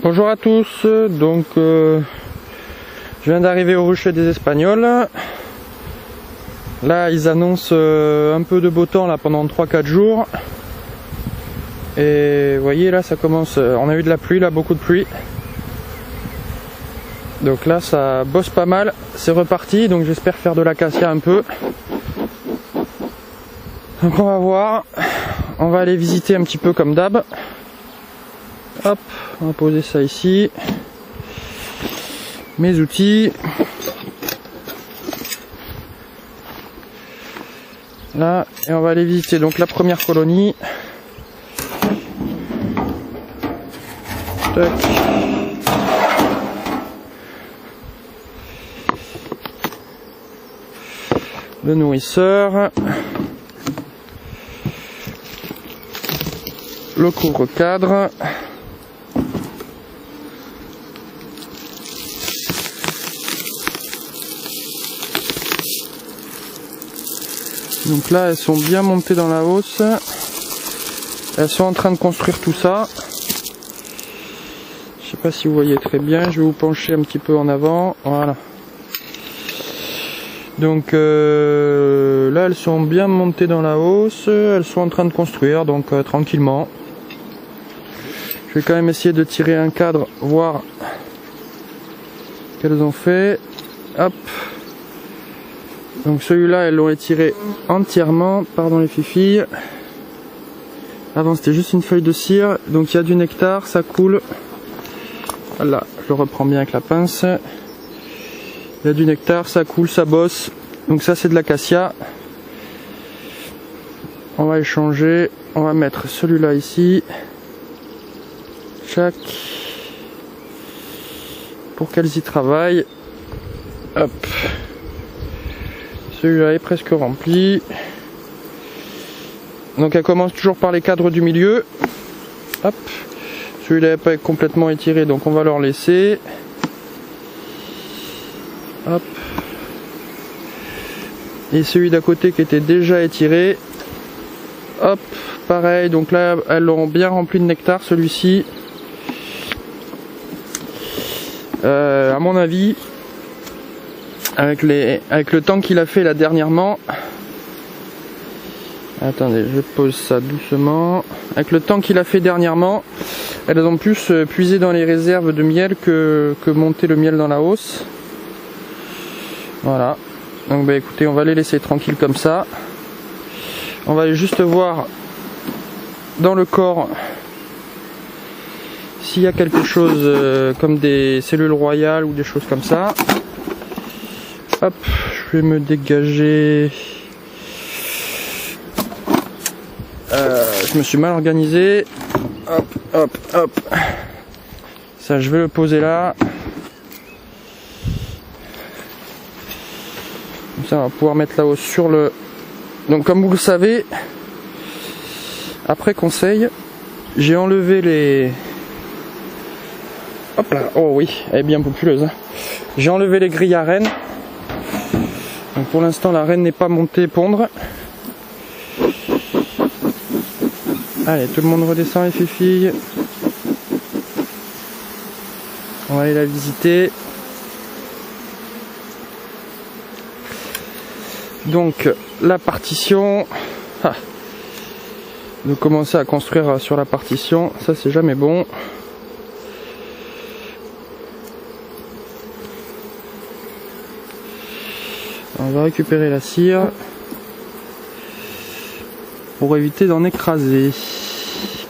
Bonjour à tous, donc je viens d'arriver au rucher des Espagnols. Là ils annoncent un peu de beau temps là pendant 3-4 jours. Et vous voyez là ça commence, on a eu de la pluie là, beaucoup de pluie. Donc là ça bosse pas mal, c'est reparti, donc j'espère faire de l'acacia un peu. Donc on va voir, on va aller visiter un petit peu comme d'hab. Hop, on va poser ça ici. Mes outils. Là, et on va aller visiter donc la première colonie. Tac. Le nourrisseur. Le couvre-cadre. Donc là elles sont bien montées dans la hausse. Elles sont en train de construire tout ça. Je sais pas si vous voyez très bien, je vais vous pencher un petit peu en avant. Voilà. Donc là elles sont bien montées dans la hausse. Elles sont en train de construire, donc tranquillement. Je vais quand même essayer de tirer un cadre, voir qu'elles ont fait. Hop. Donc celui-là, elles l'ont étiré entièrement, pardon les filles. Avant c'était juste une feuille de cire, donc il y a du nectar, ça coule. Voilà, je le reprends bien avec la pince. Il y a du nectar, ça coule, ça bosse. Donc ça c'est de l'acacia. On va échanger, on va mettre celui-là ici. Chaque. Pour qu'elles y travaillent. Hop. Celui-là est presque rempli. Donc elle commence toujours par les cadres du milieu. Hop. Celui-là n'est pas complètement étiré, donc on va leur laisser. Hop. Et celui d'à côté qui était déjà étiré. Hop. Pareil, donc là elles l'ont bien rempli de nectar, celui-ci. À mon avis, avec le temps qu'il a fait là dernièrement, attendez, je pose ça doucement. Avec le temps qu'il a fait dernièrement, elles ont plus puisé dans les réserves de miel que monter le miel dans la hausse. Voilà. Donc bah écoutez, on va les laisser tranquilles comme ça. On va aller juste voir dans le corps s'il y a quelque chose comme des cellules royales ou des choses comme ça. Hop, je vais me dégager. Je me suis mal organisé. Hop, hop, hop. Ça, je vais le poser là. Comme ça, on va pouvoir mettre là-haut sur le... Donc, comme vous le savez, après conseil, j'ai enlevé les... Hop là, oh oui, elle est bien populeuse. Hein. J'ai enlevé les grilles à rennes. Donc pour l'instant la reine n'est pas montée pondre. Allez, tout le monde redescend les filles. On va aller la visiter. Donc la partition. Ah. De commencer à construire sur la partition, ça c'est jamais bon. On va récupérer la cire pour éviter d'en écraser.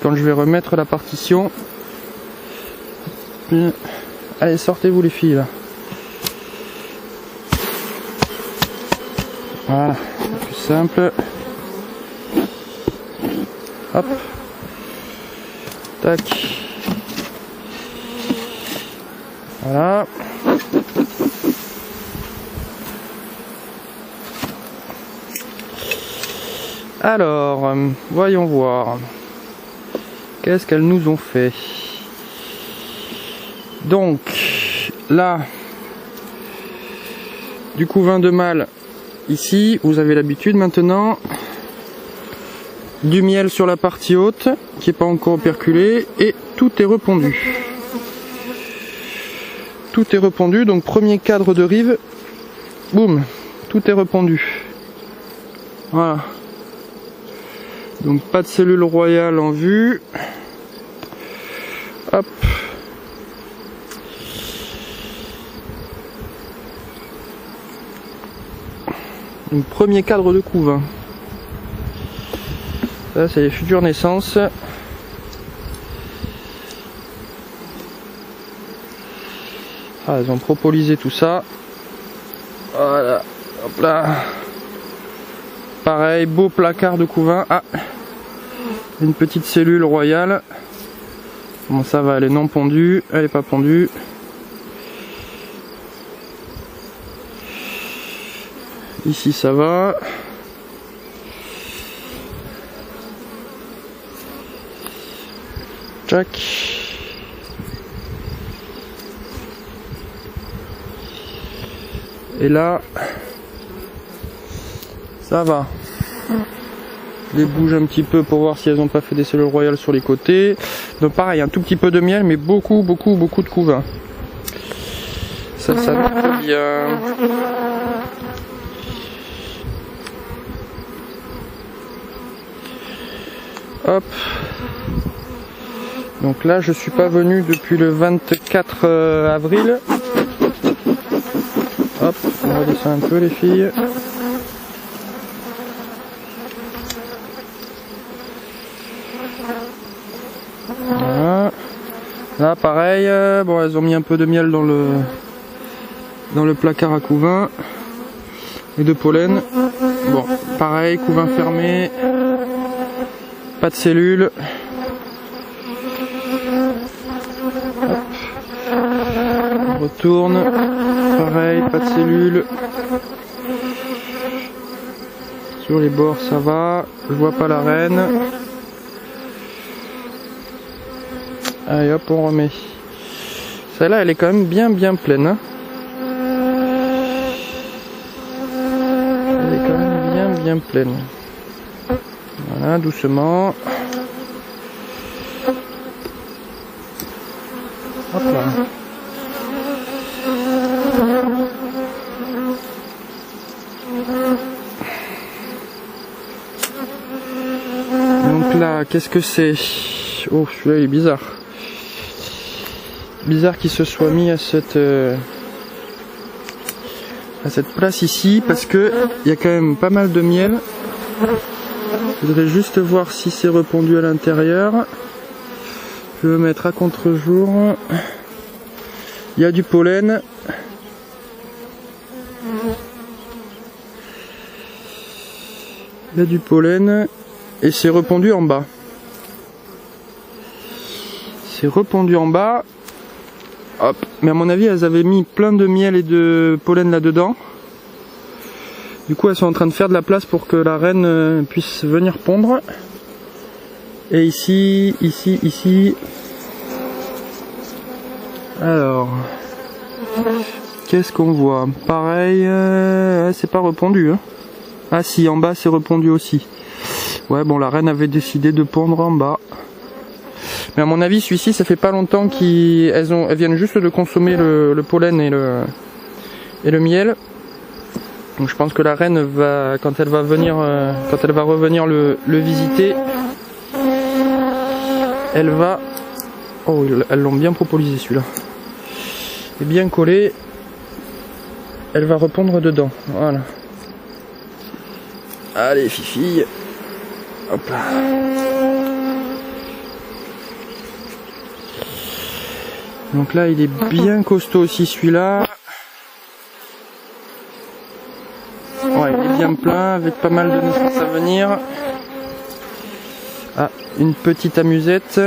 Quand je vais remettre la partition, allez, sortez-vous les filles là. Voilà, c'est plus simple. Hop, tac. Voilà. Alors, voyons voir. Qu'est-ce qu'elles nous ont fait? Donc, là, du couvain de mâle, ici, vous avez l'habitude maintenant. Du miel sur la partie haute, qui n'est pas encore operculé, et tout est repondu. tout est repondu. Donc premier cadre de rive, boum, tout est repondu. Voilà. Donc pas de cellule royale en vue. Hop. Donc premier cadre de couve. Ça c'est les futures naissances. Ah, elles ont propolisé tout ça. Voilà. Hop là. Pareil, beau placard de couvain. Ah, une petite cellule royale. Bon, ça va, elle est non pondue. Elle est pas pondue. Ici, ça va. Tchac. Et là, ça va. Je les bouge un petit peu pour voir si elles n'ont pas fait des cellules royales sur les côtés. Donc pareil, un tout petit peu de miel, mais beaucoup de couvain. Ça va très bien. Hop. Donc là, je suis pas venu depuis le 24 avril. Hop, on redescend un peu les filles. Voilà. Là pareil, bon elles ont mis un peu de miel dans le placard à couvain et de pollen. Bon, pareil, couvain fermé, pas de cellules. Hop. On retourne, pareil, pas de cellules. Sur les bords ça va, je vois pas la reine. Allez hop, on remet. Celle-là elle est quand même bien pleine, hein. Elle est quand même bien pleine. Voilà, doucement. Hop là. Donc là, qu'est-ce que c'est? Oh, celui-là il est bizarre. Bizarre qu'il se soit mis à cette place ici, parce que il y a quand même pas mal de miel. Je voudrais juste voir si c'est repondu à l'intérieur. Je vais me mettre à contre-jour. Il y a du pollen. Il y a du pollen et c'est repondu en bas. C'est repondu en bas. Hop. Mais à mon avis, elles avaient mis plein de miel et de pollen là-dedans. Du coup, elles sont en train de faire de la place pour que la reine puisse venir pondre. Et ici, ici. Alors, qu'est-ce qu'on voit? Pareil, c'est pas repondu. Hein. Ah si, en bas c'est repondu aussi. Ouais, bon, la reine avait décidé de pondre en bas. Mais à mon avis, celui-ci, ça fait pas longtemps qu'elles viennent juste de consommer le pollen et le miel. Donc je pense que la reine va, quand elle va revenir le visiter, elle va... Oh, elles l'ont bien propolisé celui-là. Et bien collé. Elle va repondre dedans. Voilà. Allez, fifi. Hop là. Donc là, il est bien costaud aussi celui-là. Ouais, il est bien plein avec pas mal de naissances à venir. Ah, une petite amusette.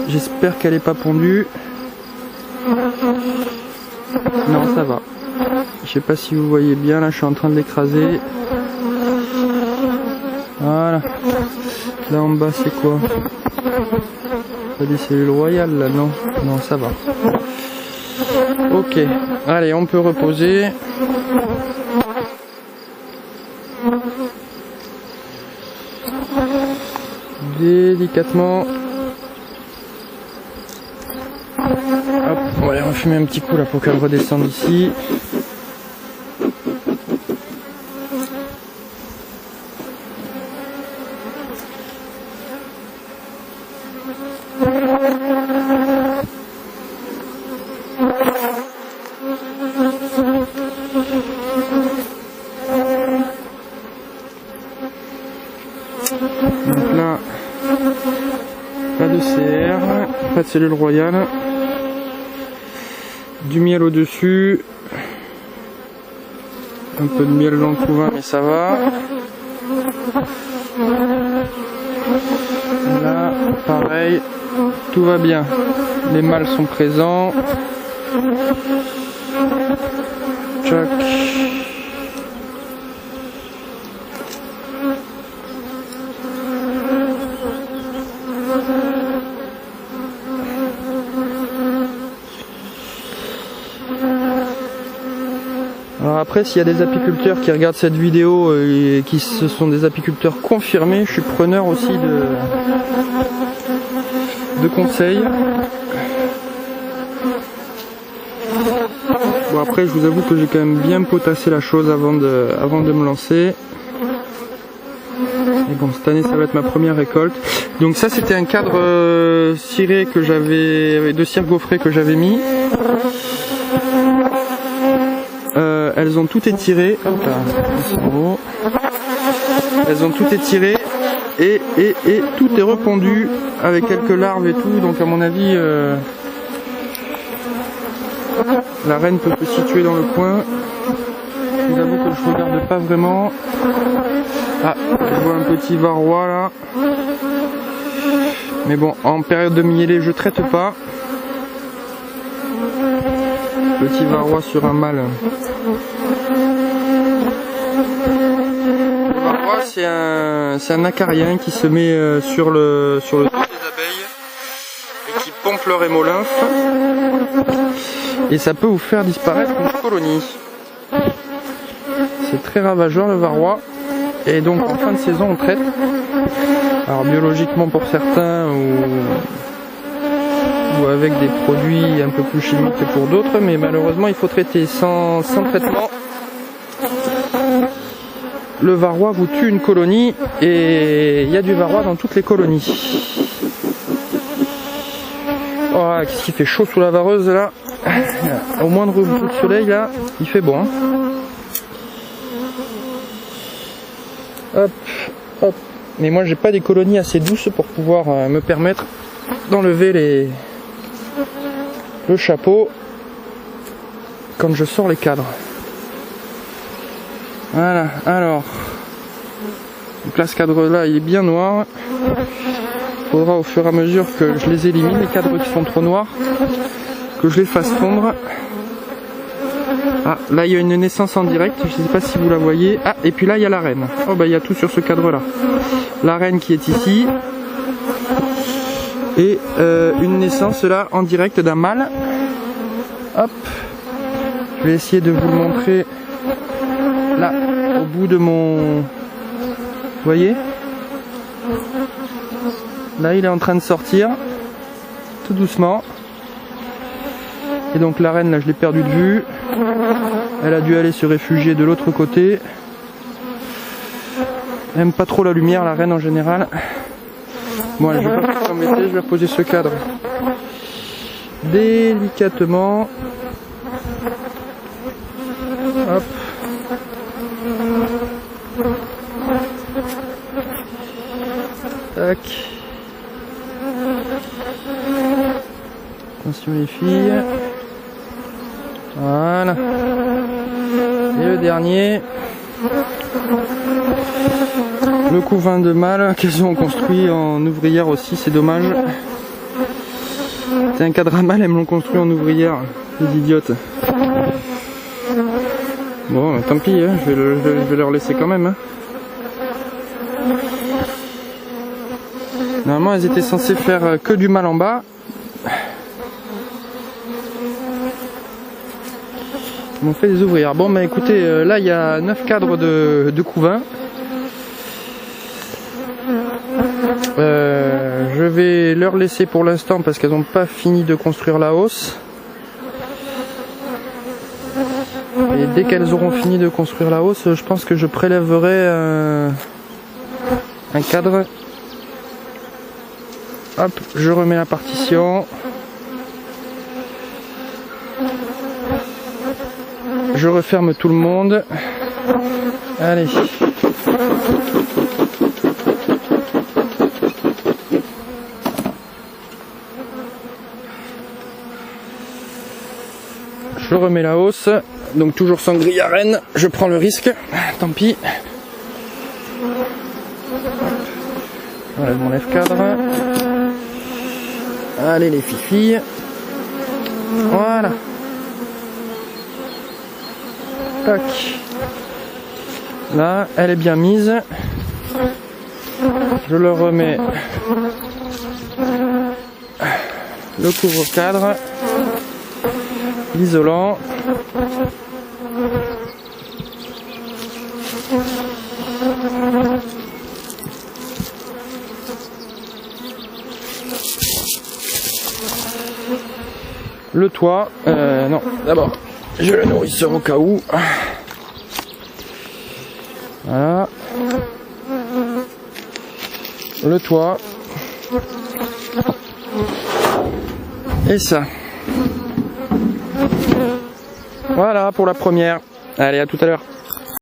J'espère qu'elle n'est pas pondue. Non, ça va. Je sais pas si vous voyez bien, là je suis en train de l'écraser. Voilà. Là en bas c'est quoi? Pas des cellules royales là, non? Non, ça va. Ok, allez, on peut reposer. Délicatement. Hop, on va aller refumer un petit coup là pour qu'elle redescende ici. Donc là, pas de CR, pas de cellule royale, du miel au-dessus, un peu de miel dans le couvain mais ça va. Là, pareil, tout va bien, les mâles sont présents. Tchac. Alors après, s'il y a des apiculteurs qui regardent cette vidéo et qui ce sont des apiculteurs confirmés, je suis preneur aussi de conseils. Bon après, je vous avoue que j'ai quand même bien potassé la chose avant de me lancer. Et bon, cette année, ça va être ma première récolte. Donc ça, c'était un cadre ciré que j'avais, de cire gaufrée que j'avais mis. Elles ont tout étiré. Hop là, elles ont tout étiré et tout est repondu avec quelques larves et tout. Donc à mon avis, la reine peut se situer dans le coin. Je vous avoue que je regarde pas vraiment. Ah, je vois un petit varroa là. Mais bon, en période de mielée, je traite pas. Petit varroa sur un mâle. Le varroa, c'est un acarien qui se met sur le dos des abeilles et qui pompe leur hémolymphe. Et ça peut vous faire disparaître une colonie. C'est très ravageur le varroa. Et donc en fin de saison, on traite. Alors biologiquement pour certains ou avec des produits un peu plus chimiques que pour d'autres, mais malheureusement il faut traiter sans traitement. Le varroa vous tue une colonie et il y a du varroa dans toutes les colonies. Oh, qu'est-ce qu'il fait chaud sous la vareuse là. Au moindre coup de soleil là, il fait bon. Hein. Hop, hop. Mais moi j'ai pas des colonies assez douces pour pouvoir me permettre d'enlever le chapeau quand je sors les cadres. Voilà, alors donc là ce cadre là il est bien noir. Il faudra au fur et à mesure que je les élimine, les cadres qui sont trop noirs, que je les fasse fondre. Ah, là il y a une naissance en direct, je ne sais pas si vous la voyez. Ah, et puis là il y a la reine. Oh bah il y a tout sur ce cadre là. La reine qui est ici. Et une naissance là en direct d'un mâle. Hop. Je vais essayer de vous le montrer là, au bout de mon... Vous voyez? Là il est en train de sortir. Tout doucement. Et donc la reine là je l'ai perdue de vue. Elle a dû aller se réfugier de l'autre côté. Elle aime pas trop la lumière la reine en général. Bon allez, je vais pas s'embêter, je vais reposer ce cadre délicatement. Hop. Tac. Attention les filles. Voilà. Et le dernier. Le couvain de mâles qu'elles ont construit en ouvrière aussi, c'est dommage. C'est un cadre à mâle, elles me l'ont construit en ouvrière, les idiotes. Bon, tant pis, hein, je vais leur laisser quand même. Hein. Normalement, elles étaient censées faire que du mâle en bas. Ils m'ont fait des ouvrières. Bon, bah écoutez, là il y a 9 cadres de couvain. Je vais leur laisser pour l'instant parce qu'elles n'ont pas fini de construire la hausse. Et dès qu'elles auront fini de construire la hausse, je pense que je prélèverai un cadre. Hop, je remets la partition. Je referme tout le monde. Allez. Je remets la hausse. Donc toujours sans grille à renne. Je prends le risque. Tant pis. J'enlève mon lève-cadre. Allez les filles. Voilà. Tac. Là, elle est bien mise. Je le remets. Le couvre-cadre. L'isolant. Le toit, non, d'abord, je le nourrisseur au cas où. Voilà. Le toit. Et ça. Voilà pour la première. Allez, à tout à l'heure.